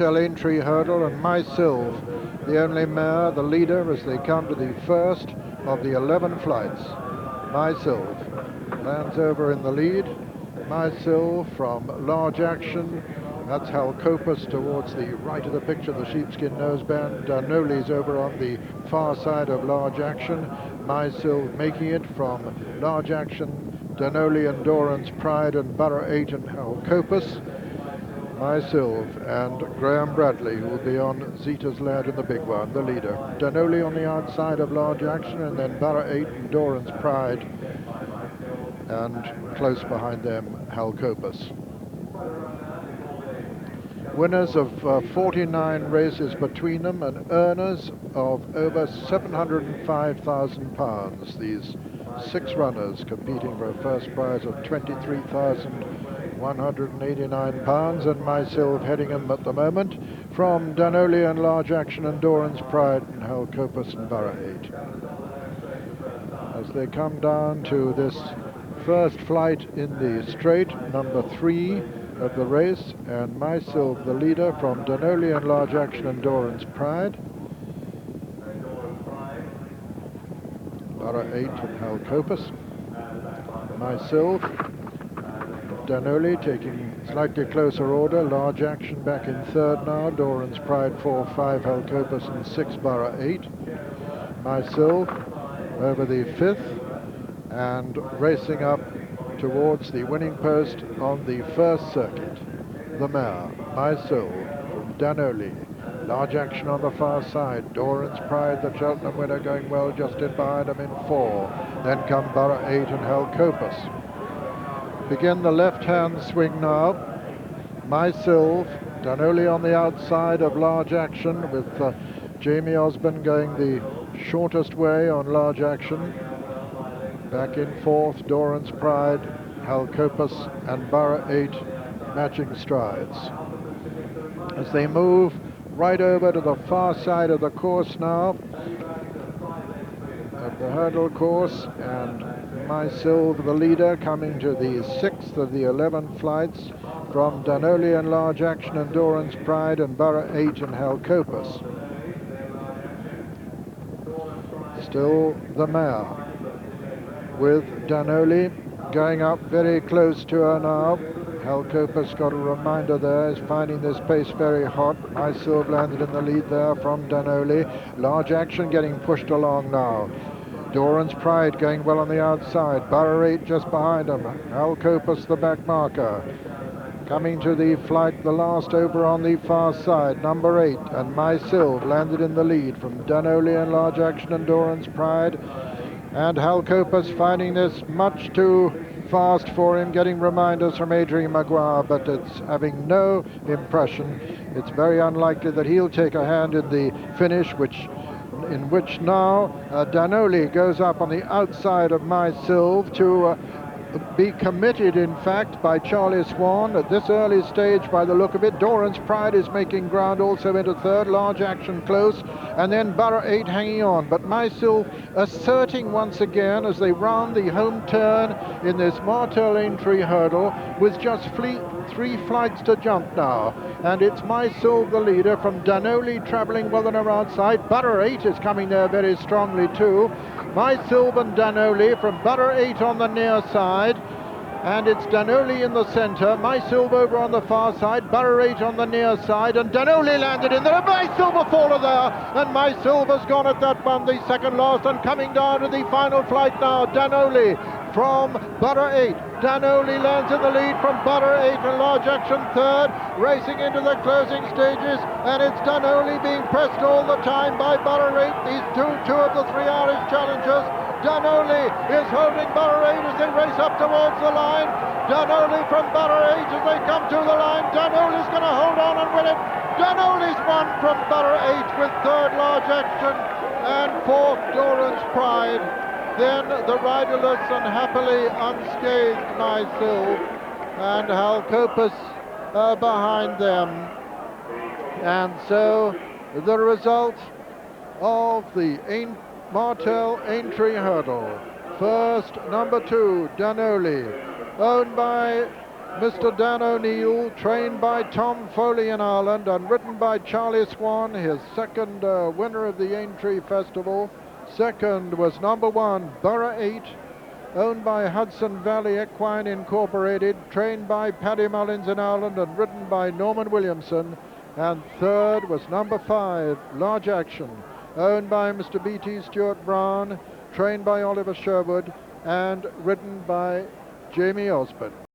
Aintree hurdle, and My Sylve, the only mare, the leader, as they come to the first of the 11 flights. My Sylve lands over in the lead. My Sylve from Large Action. That's Hal Copus towards the right of the picture, the sheepskin noseband. Danoli's over on the far side of Large Action. My Sylve making it from Large Action, Danoli, Endurance, Pride, and Boro 8 and Hal Copus. My Sylve and Graham Bradley, who will be on Zita's Lad in the big one, the leader. Danoli on the outside of Large Action, and then Boro 8 and Endurance, Pride, and close behind them, Hal Copus. Winners of 49 races between them, and earners of over £705,000. These 6 runners competing for a first prize of £23,189, and My Sylve heading them at the moment from Danoli and Large Action, Endurance, Pride, and Hal Copus and Boro 8. As they come down to this first flight in the straight, number 3 of the race, and My Sylve the leader from Danoli and Large Action, Endurance, Pride. Boro 8 and Hal Copus. My Sylve, Danoli taking slightly closer order. Large Action back in third now. Endurance, Pride 4, 5, Hal Copus, and 6, Boro 8. My Sylve over the 5th and racing up towards the winning post on the first circuit. The mare, My Sylve from Danoli. Large Action on the far side. Endurance, Pride, the Cheltenham winner, going well just in behind him in 4. Then come Boro 8 and Hal Copus. Begin the left-hand swing now. My Sylve, Danoli on the outside of Large Action, with Jamie Osborne going the shortest way on Large Action. Back in 4th, Endurance, Pride, Hal Copus, and Boro 8 matching strides. As they move right over to the far side of the course now, of the hurdle course, and My Sylve the leader, coming to the 6th of the 11 flights from Danoli and Large Action, Endurance, Pride, and Boro 8 and Hal Copus. Still the mare, with Danoli going up very close to her now. Hal Copus got a reminder there, is finding this pace very hot. My Sylve landed in the lead there from Danoli. Large Action getting pushed along now. Endurance, Pride going well on the outside. Boro 8 just behind him. Hal Copus the back marker. Coming to the flight, the last over on the far side, number 8, and My Sylve landed in the lead from Danoli and Large Action, Endurance, Pride, and Hal Copus finding this much too fast for him, getting reminders from Adrian Maguire, but it's having no impression. It's very unlikely that he'll take a hand in the finish, in which now Danoli goes up on the outside of My Sylve to be committed, in fact, by Charlie Swan at this early stage by the look of it. Endurance, Pride is making ground also into third. Large Action close, and then Boro 8 hanging on. But My Sylve asserting once again as they round the home turn in this Martel Aintree hurdle, with just 3 flights to jump now. And it's My Sylve the leader from Danoli, travelling well on her outside. Boro 8 is coming there very strongly too. My Sylve and Danoli from Boro 8 on the near side, and it's Danoli in the centre. My Sylve over on the far side, Boro 8 on the near side, and Danoli landed in there. My Sylve a faller there, and My Sylve has gone at that one, the second last, and coming down to the final flight now, Danoli from Boro 8. Danoli lands in the lead from Boro 8 and Large Action third, racing into the closing stages, and it's Danoli being pressed all the time by Boro 8. These two of the 3 Irish challengers. Danoli is holding Boro 8 as they race up towards the line. Danoli from Boro 8 as they come to the line. Danoli's going to hold on and win it. Danoli's won from Boro 8 with third Large Action and 4th Endurance, Pride. Then the riderless and happily unscathed My Sylve, and Hal Copus behind them. And so the result of the Martel Aintree hurdle. First, number 2, Danoli, owned by Mr. Dan O'Neill, trained by Tom Foley in Ireland and ridden by Charlie Swan, his second winner of the Aintree Festival. Second was number 1, Boro 8, owned by Hudson Valley Equine Incorporated, trained by Paddy Mullins in Ireland and ridden by Norman Williamson. And third was number 5, Large Action, owned by Mr. B.T. Stewart Brown, trained by Oliver Sherwood and ridden by Jamie Osborne.